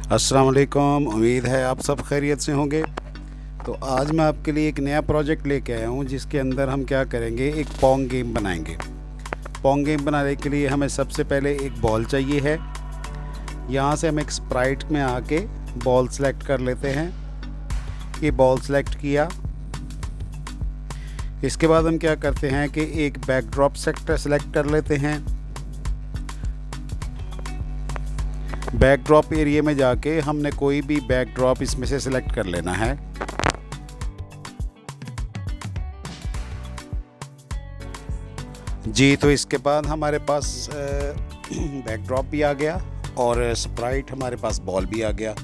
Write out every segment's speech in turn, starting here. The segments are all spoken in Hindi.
अस्सलाम वालेकुम। उम्मीद है आप सब खैरियत से होंगे। तो आज मैं आपके लिए एक नया प्रोजेक्ट लेके आया हूँ जिसके अंदर हम क्या करेंगे, एक पोंग गेम बनाएंगे। पोंग गेम बनाने के लिए हमें सबसे पहले एक बॉल चाहिए है। यहाँ से हम एक स्प्राइट में आके बॉल सेलेक्ट कर लेते हैं। ये बॉल सेलेक्ट किया। इसके बाद हम क्या करते हैं कि एक बैकड्रॉप सेक्टर सेलेक्ट कर लेते हैं। बैकड्रॉप एरिया में जाके हमने कोई भी बैकड्रॉप इसमें से सिलेक्ट कर लेना है। जी, तो इसके बाद हमारे पास बैकड्रॉप भी आ गया और स्प्राइट हमारे पास बॉल भी आ गया।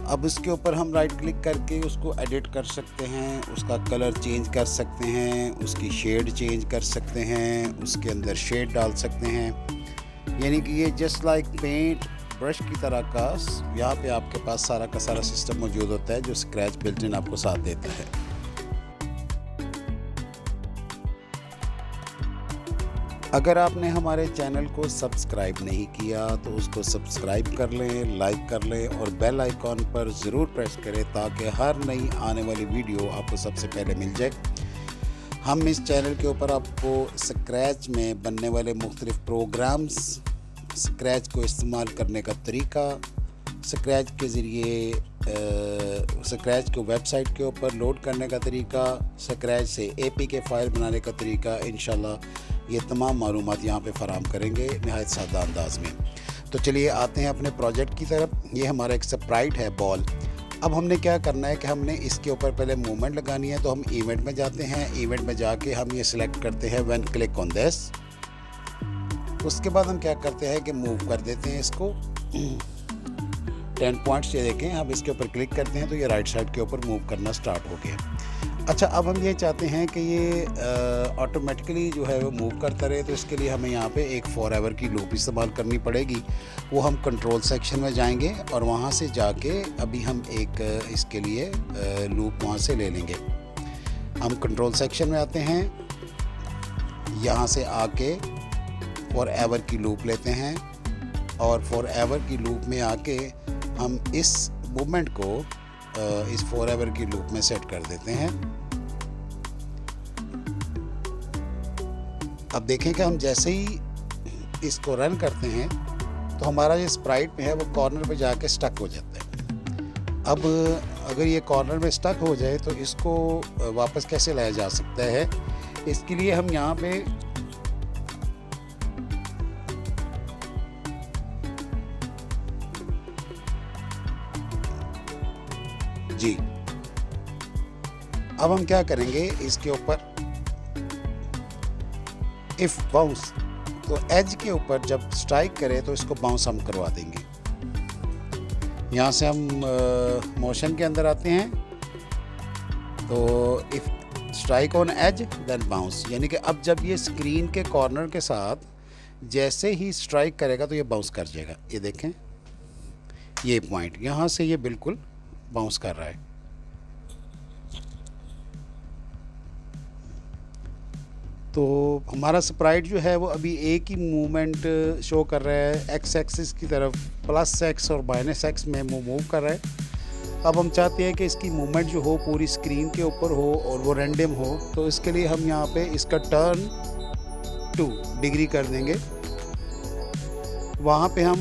अब इसके ऊपर हम राइट क्लिक करके उसको एडिट कर सकते हैं, उसका कलर चेंज कर सकते हैं, उसकी शेड चेंज कर सकते हैं, उसके अंदर शेड डाल सकते हैं। यानी कि ये जस्ट लाइक पेंट ब्रश की तरह का यहाँ पे आपके पास सारा का सारा सिस्टम मौजूद होता है जो स्क्रैच बिल्ट इन आपको साथ देता है। अगर आपने हमारे चैनल को सब्सक्राइब नहीं किया तो उसको सब्सक्राइब कर लें, लाइक कर लें और बेल आइकॉन पर ज़रूर प्रेस करें ताकि हर नई आने वाली वीडियो आपको सबसे पहले मिल जाए। हम इस चैनल के ऊपर आपको स्क्रैच में बनने वाले मुख्तलिफ प्रोग्राम्स, स्क्रैच को इस्तेमाल करने का तरीका, स्क्रैच के ज़रिए स्क्रैच को वेबसाइट के ऊपर लोड करने का तरीका, स्क्रैच से APK फ़ाइल बनाने का तरीका, इंशाल्लाह ये तमाम मालूमात यहाँ पे फराहम करेंगे नहायत सादा अंदाज में। तो चलिए आते हैं अपने प्रोजेक्ट की तरफ। ये हमारा एक स्प्राइट है बॉल। अब हमने क्या करना है कि हमने इसके ऊपर पहले मूवमेंट लगानी है। तो हम इवेंट में जाते हैं। इवेंट में जाके हम ये सिलेक्ट करते हैं व्हेन क्लिक ऑन दिस। उसके बाद हम क्या करते हैं कि मूव कर देते हैं इसको 10 पॉइंट्स। ये देखें, अब इसके ऊपर क्लिक करते हैं तो ये राइट साइड के ऊपर मूव करना स्टार्ट हो गया। अच्छा, अब हम ये चाहते हैं कि ये ऑटोमेटिकली जो है वो मूव करता रहे। तो इसके लिए हमें यहाँ पे एक फॉर एवर की लूप इस्तेमाल करनी पड़ेगी। वो हम कंट्रोल सेक्शन में जाएंगे और वहाँ से जाके अभी हम एक इसके लिए लूप वहाँ से ले लेंगे। हम कंट्रोल सेक्शन में आते हैं, यहाँ से आके फॉर एवर की लूप लेते हैं और फॉर एवर की लूप में आके हम इस मूवमेंट को इस फॉर एवर की लूप में सेट कर देते हैं। अब देखें कि हम जैसे ही इसको रन करते हैं तो हमारा ये स्प्राइट में है वो कॉर्नर पे जाके स्टक हो जाता है। अब अगर ये कॉर्नर में स्टक हो जाए तो इसको वापस कैसे लाया जा सकता है, इसके लिए हम यहाँ पे जी, अब हम क्या करेंगे, इसके ऊपर इफ बाउंस, तो एज के ऊपर जब स्ट्राइक करे तो इसको बाउंस हम करवा देंगे। यहाँ से हम मोशन के अंदर आते हैं तो if strike on edge then bounce, यानी कि अब जब ये स्क्रीन के कॉर्नर के साथ जैसे ही स्ट्राइक करेगा तो ये बाउंस कर जाएगा। ये देखें, ये पॉइंट यहाँ से ये बिल्कुल बाउंस कर रहा है। तो हमारा स्प्राइट जो है वो अभी एक ही मूवमेंट शो कर रहा है, एक्स एक्सिस की तरफ +X और -X में मूव कर रहा है। अब हम चाहते हैं कि इसकी मूवमेंट जो हो पूरी स्क्रीन के ऊपर हो और वो रैंडम हो। तो इसके लिए हम यहाँ पे इसका टर्न 2 डिग्री कर देंगे। वहाँ पे हम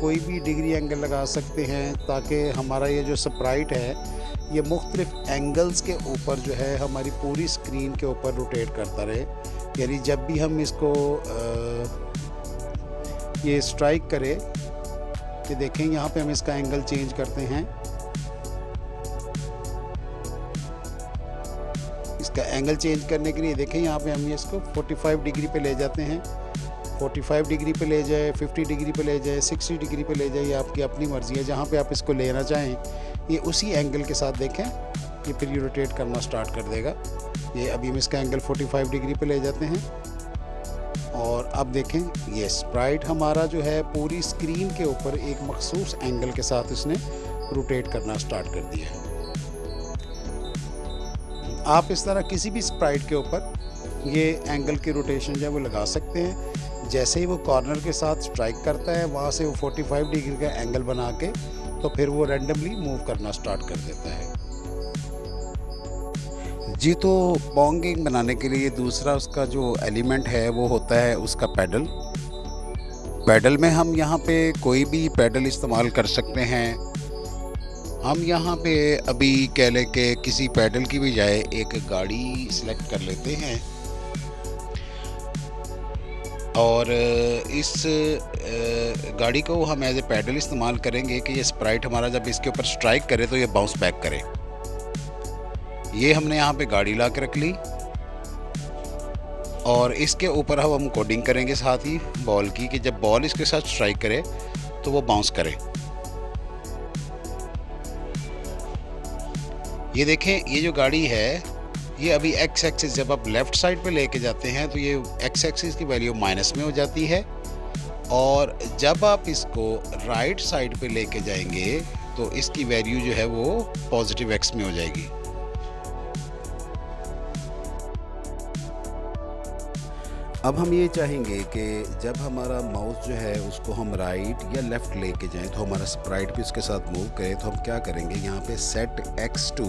कोई भी डिग्री एंगल लगा सकते हैं ताकि हमारा ये जो स्प्राइट है ये मुख्तलिफ एंगल्स के ऊपर जो है हमारी पूरी स्क्रीन के ऊपर रोटेट करता रहे। यानी जब भी हम इसको ये स्ट्राइक करे, कि देखें यहाँ पे हम इसका एंगल चेंज करते हैं। इसका एंगल चेंज करने के लिए देखें यहाँ पे हम इसको 45 डिग्री पे ले जाते हैं। 45 डिग्री पे ले जाए, 50 डिग्री पे ले जाए, 60 डिग्री पे ले जाए, ये आपकी अपनी मर्ज़ी है। जहाँ पे आप इसको लेना चाहें ये उसी एंगल के साथ देखें, ये फिर ये रोटेट करना स्टार्ट कर देगा। ये अभी हम इसका एंगल 45 डिग्री पे ले जाते हैं और अब देखें ये स्प्राइट हमारा जो है पूरी स्क्रीन के ऊपर एक मखसूस एंगल के साथ इसने रोटेट करना स्टार्ट कर दिया है। आप इस तरह किसी भी स्प्राइट के ऊपर ये एंगल की रोटेशन जो है वो लगा सकते हैं। जैसे ही वो कॉर्नर के साथ स्ट्राइक करता है, वहाँ से वो 45 डिग्री का एंगल बना के तो फिर वो रैंडमली मूव करना स्टार्ट कर देता है। जी, तो पोंगिंग बनाने के लिए दूसरा उसका जो एलिमेंट है वो होता है उसका पैडल। पैडल में हम यहाँ पे कोई भी पैडल इस्तेमाल कर सकते हैं। हम यहाँ पे अभी कह लें कि किसी पैडल की बजाय एक गाड़ी सिलेक्ट कर लेते हैं और इस गाड़ी को हम एज ए पैडल इस्तेमाल करेंगे कि ये स्प्राइट हमारा जब इसके ऊपर स्ट्राइक करे तो ये बाउंस बैक करे। ये हमने यहाँ पे गाड़ी ला के रख ली और इसके ऊपर हम कोडिंग करेंगे साथ ही बॉल की कि जब बॉल इसके साथ स्ट्राइक करे तो वो बाउंस करे। ये देखें, ये जो गाड़ी है ये अभी एक्स एक्सिस जब आप लेफ़्ट साइड पे लेके जाते हैं तो ये एक्स एक्सिस की वैल्यू माइनस में हो जाती है और जब आप इसको राइट साइड पे लेके जाएंगे तो इसकी वैल्यू जो है वो पॉजिटिव एक्स में हो जाएगी। अब हम ये चाहेंगे कि जब हमारा माउस जो है उसको हम राइट या लेफ़्ट लेके जाएं तो हमारा स्प्राइट भी उसके साथ मूव करे, तो हम क्या करेंगे, यहाँ पे सेट एक्स टू,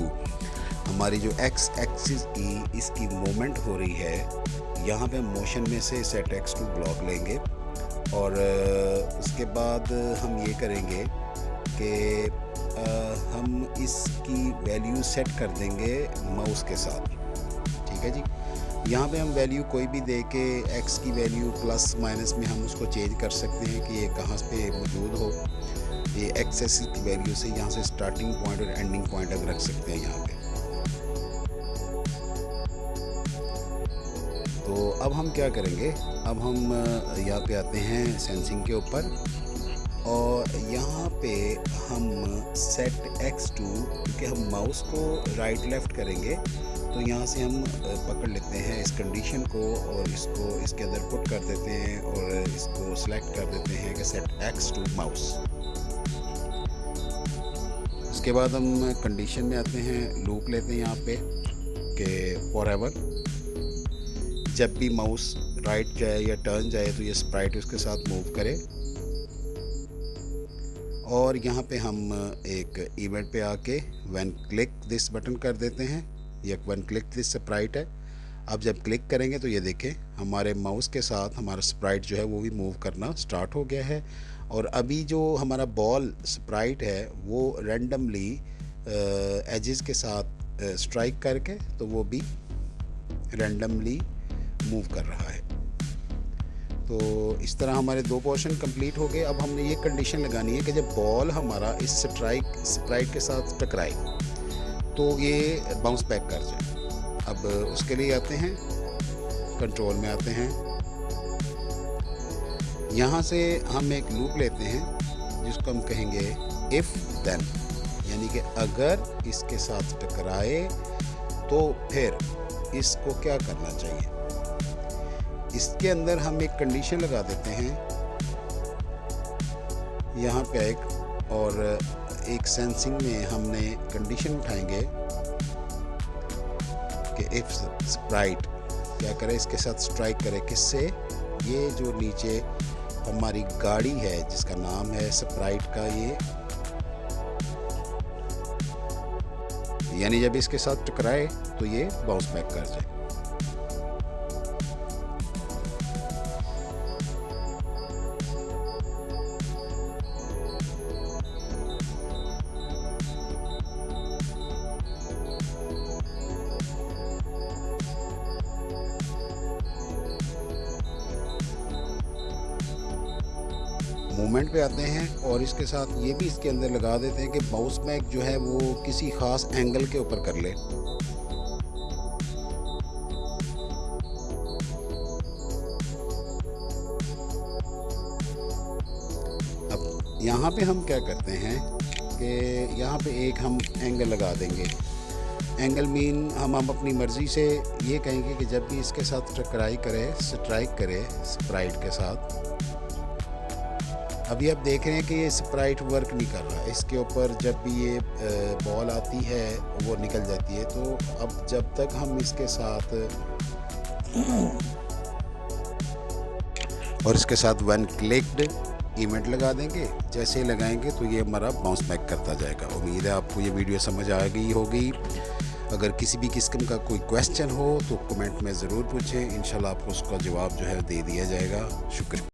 हमारी जो एक्स एक्सिस की इसकी मूवमेंट हो रही है, यहाँ पे मोशन में से सेट एक्स टू ब्लॉक लेंगे और उसके बाद हम ये करेंगे कि हम इसकी वैल्यू सेट कर देंगे माउस के साथ। ठीक है जी, यहाँ पे हम वैल्यू कोई भी दे के एक्स की वैल्यू प्लस माइनस में हम उसको चेंज कर सकते हैं कि ये कहाँ पे मौजूद हो। ये एक्स एक्सिस की वैल्यू से यहाँ से स्टार्टिंग पॉइंट और एंडिंग पॉइंट अब रख सकते हैं यहाँ पे। तो अब हम क्या करेंगे, अब हम यहाँ पे आते हैं सेंसिंग के ऊपर और यहाँ पे हम सेट एक्स टू, क्योंकि हम माउस को राइट लेफ़्ट करेंगे तो यहाँ से हम पकड़ लेते हैं इस कंडीशन को और इसको इसके अंदर पुट कर देते हैं और इसको सेलेक्ट कर देते हैं कि सेट एक्स टू माउस। उसके बाद हम कंडीशन में आते हैं, लूप लेते हैं यहाँ पे कि फॉरएवर जब भी माउस राइट जाए या टर्न जाए तो ये स्प्राइट उसके साथ मूव करे। और यहाँ पे हम एक इवेंट पे आके व्हेन क्लिक दिस बटन कर देते हैं, ये वन क्लिक दिस स्प्राइट है। अब जब क्लिक करेंगे तो ये देखें हमारे माउस के साथ हमारा स्प्राइट जो है वो भी मूव करना स्टार्ट हो गया है और अभी जो हमारा बॉल स्प्राइट है वो रैंडमली एजेस के साथ स्ट्राइक करके तो वो भी रैंडमली मूव कर रहा है। तो इस तरह हमारे दो पोर्शन कंप्लीट हो गए। अब हमने ये कंडीशन लगानी है कि जब बॉल हमारा इस स्प्राइट के साथ टकराए तो ये बाउंस बैक कर जाए। अब उसके लिए आते हैं, कंट्रोल में आते हैं, यहाँ से हम एक लूप लेते हैं जिसको हम कहेंगे इफ़ देन, यानी कि अगर इसके साथ टकराए तो फिर इसको क्या करना चाहिए। इसके अंदर हम एक कंडीशन लगा देते हैं यहाँ पे एक, और एक सेंसिंग में हमने कंडीशन उठाएंगे कि इफ स्प्राइट क्या करे, इसके साथ स्ट्राइक करे, किससे, ये जो नीचे हमारी गाड़ी है जिसका नाम है स्प्राइट का, ये यानी जब इसके साथ टकराए तो ये बाउंस बैक कर जाए। मूवमेंट पे आते हैं और इसके साथ ये भी इसके अंदर लगा देते हैं कि बाउंस बैक जो है वो किसी ख़ास एंगल के ऊपर कर ले। अब यहाँ पे हम क्या करते हैं कि यहाँ पे एक हम एंगल लगा देंगे। एंगल मीन हम अपनी मर्ज़ी से ये कहेंगे कि जब भी इसके साथ स्ट्राइक करे स्प्राइट के साथ। अभी आप देख रहे हैं कि ये स्प्राइट वर्क नहीं कर रहा, इसके ऊपर जब भी ये बॉल आती है वो निकल जाती है। तो अब जब तक हम इसके साथ और इसके साथ व्हेन क्लिक्ड इवेंट लगा देंगे। जैसे ही लगाएंगे तो ये हमारा बाउंस बैक करता जाएगा। उम्मीद है आपको ये वीडियो समझ आ गई होगी। अगर किसी भी किस्म का कोई क्वेश्चन हो तो कमेंट में ज़रूर पूछें, इंशाल्लाह आपको उसका जवाब जो है दे दिया जाएगा। शुक्रिया।